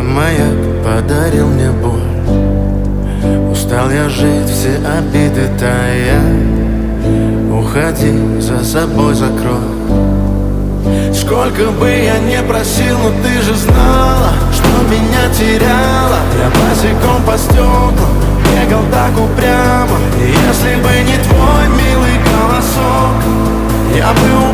маяк подарил мне боль. Устал я жить, все обиды тая. Уходи, за собой закрой. Сколько бы я не просил, но ты же знала, что меня теряла. Я босиком по стеклам бегал так упрямо. И если бы не твой милый голосок, я бы